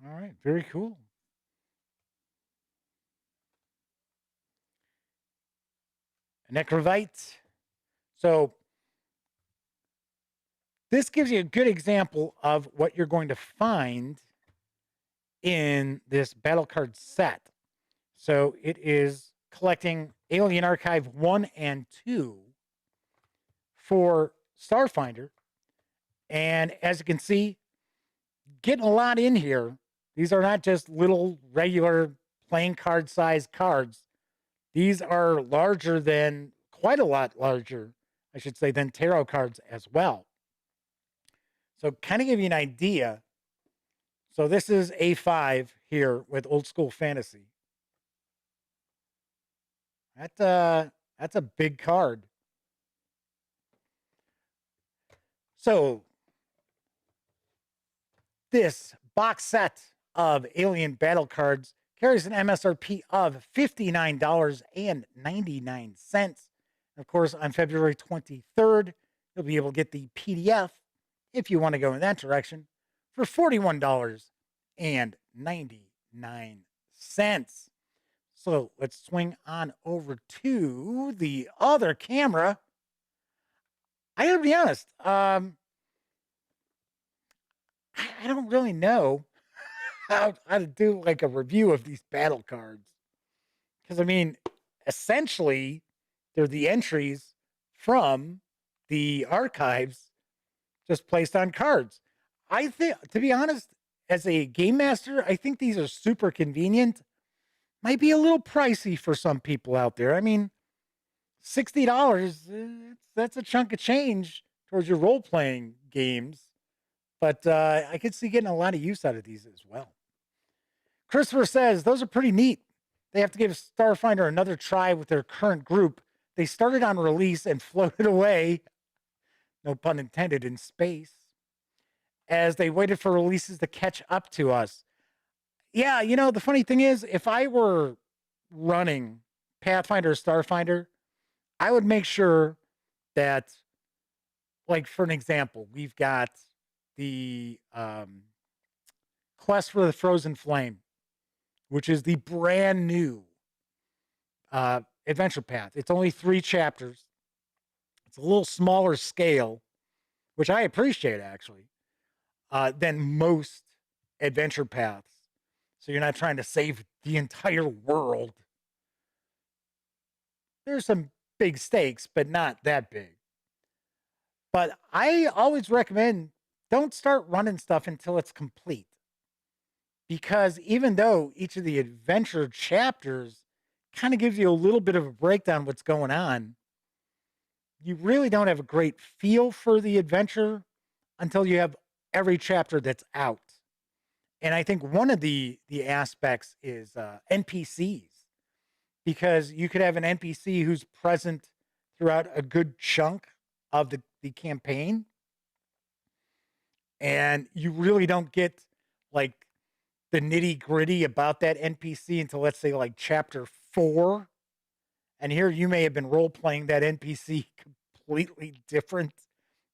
All right, very cool. A Necrovite. So this gives you a good example of what you're going to find in this battle card set. So it is collecting Alien Archive 1 and 2 for Starfinder. And as you can see, getting a lot in here. These are not just little regular playing card size cards. These are larger than quite a lot larger, I should say, than tarot cards as well. So kind of give you an idea. So this is A5 here with Old School Fantasy. That's a big card. So this box set of Alien Battle cards carries an MSRP of $59.99. Of course, on February 23rd, you'll be able to get the PDF, if you want to go in that direction, for $41.99. So let's swing on over to the other camera. I gotta be honest, I don't really know how to do like a review of these battle cards. Because I mean, essentially, they're the entries from the archives just placed on cards. I think, to be honest, as a game master, I think these are super convenient. Might be a little pricey for some people out there. I mean, $60, that's a chunk of change towards your role playing games. But I could see getting a lot of use out of these as well. Christopher says, those are pretty neat. They have to give Starfinder another try with their current group. They started on release and floated away, no pun intended, in space, as they waited for releases to catch up to us. Yeah, you know, the funny thing is, if I were running Pathfinder or Starfinder, I would make sure that, like, for an example, we've got the Quest for the Frozen Flame, which is the brand new adventure path. It's only 3 chapters. It's a little smaller scale, which I appreciate, actually, than most adventure paths. So you're not trying to save the entire world. There's some big stakes, but not that big. But I always recommend don't start running stuff until it's complete. Because even though each of the adventure chapters kind of gives you a little bit of a breakdown of what's going on, you really don't have a great feel for the adventure until you have every chapter that's out. And I think one of the aspects is NPCs, because you could have an NPC who's present throughout a good chunk of the campaign, and you really don't get like the nitty gritty about that NPC until, let's say, like chapter 4. And here you may have been role playing that NPC completely different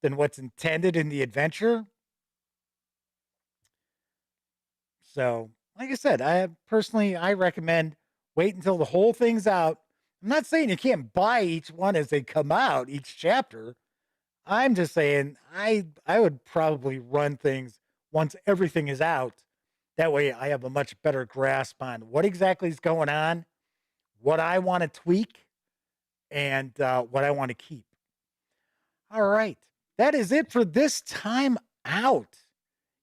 than what's intended in the adventure. So, like I said, I recommend wait until the whole thing's out. I'm not saying you can't buy each one as they come out, each chapter. I'm just saying I would probably run things once everything is out. That way I have a much better grasp on what exactly is going on, what I want to tweak, and what I want to keep. All right. That is it for this time out.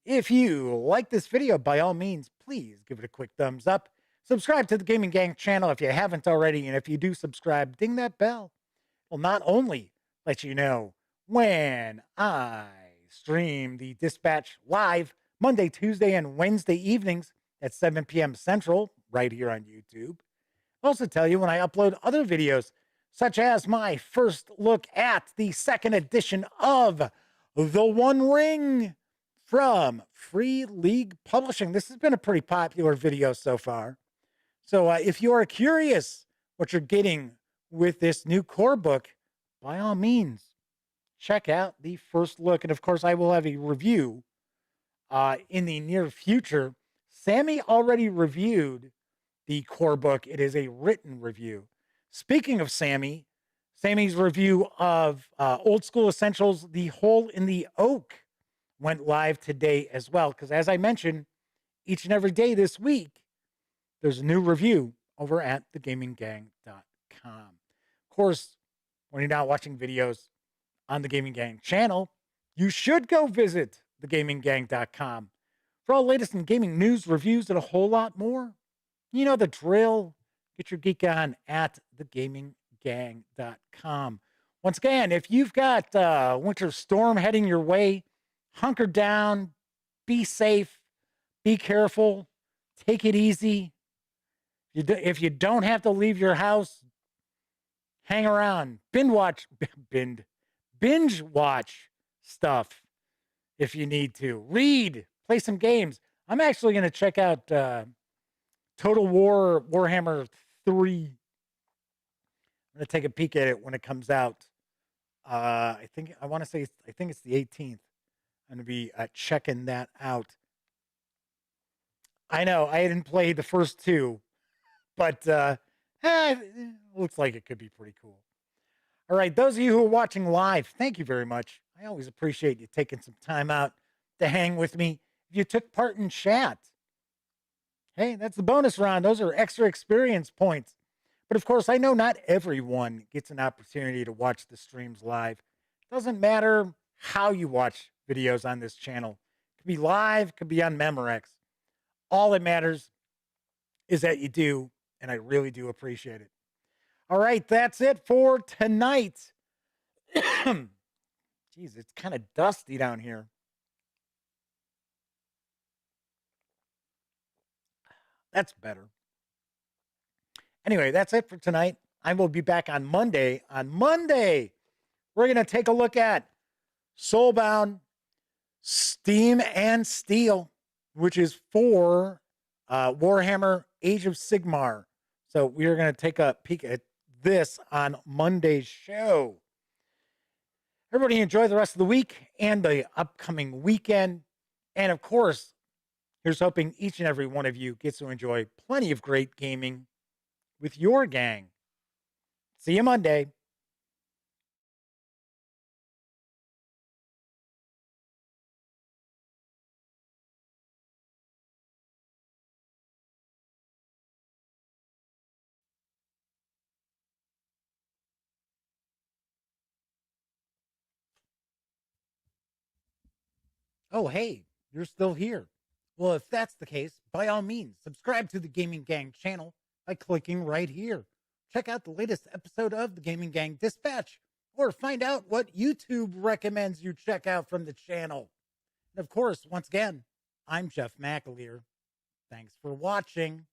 If you like this video, by all means, please give it a quick thumbs up. Subscribe to the Gaming Gang channel if you haven't already. And if you do subscribe, ding that bell. Will not only let you know when I stream the Dispatch live Monday, Tuesday, and Wednesday evenings at 7 p.m. Central, right here on YouTube. I'll also tell you when I upload other videos, such as my first look at the second edition of The One Ring from Free League Publishing. This has been a pretty popular video so far. So if you are curious what you're getting with this new core book, by all means, check out the first look. And of course, I will have a review in the near future. Sammy already reviewed the core book. It is a written review. Speaking of Sammy's review of Old School Essentials, The Hole in the Oak, went live today as well. Because as I mentioned, each and every day this week, there's a new review over at thegaminggang.com. Of course, when you're not watching videos on the Gaming Gang channel, you should go visit thegaminggang.com for all latest in gaming news, reviews, and a whole lot more. You know the drill. Get your geek on at the Gaming gaminggang.com. Once again, if you've got winter storm heading your way, hunker down, be safe, be careful, take it easy. If you don't have to leave your house, hang around, binge watch stuff if you need to. Read, play some games. I'm actually going to check out Total War Warhammer 3. I'm going to take a peek at it when it comes out. I think it's the 18th. I'm going to be checking that out. I know I didn't play the first two, but it looks like it could be pretty cool. All right, those of you who are watching live, thank you very much. I always appreciate you taking some time out to hang with me. If you took part in chat, hey, that's the bonus round. Those are extra experience points. But of course, I know not everyone gets an opportunity to watch the streams live. It doesn't matter how you watch videos on this channel. It could be live, it could be on Memorex. All that matters is that you do, and I really do appreciate it. All right, that's it for tonight. Jeez, it's kind of dusty down here. That's better. Anyway, that's it for tonight. I will be back on Monday. On Monday, we're going to take a look at Soulbound, Steam and Steel, which is for Warhammer Age of Sigmar. So we are going to take a peek at this on Monday's show. Everybody enjoy the rest of the week and the upcoming weekend. And of course, here's hoping each and every one of you gets to enjoy plenty of great gaming with your gang. See you Monday. Oh, hey, you're still here. Well, if that's the case, by all means, subscribe to the Gaming Gang channel by clicking right here. Check out the latest episode of the Gaming Gang Dispatch, or find out what YouTube recommends you check out from the channel. And of course, once again, I'm Jeff McAleer. Thanks for watching.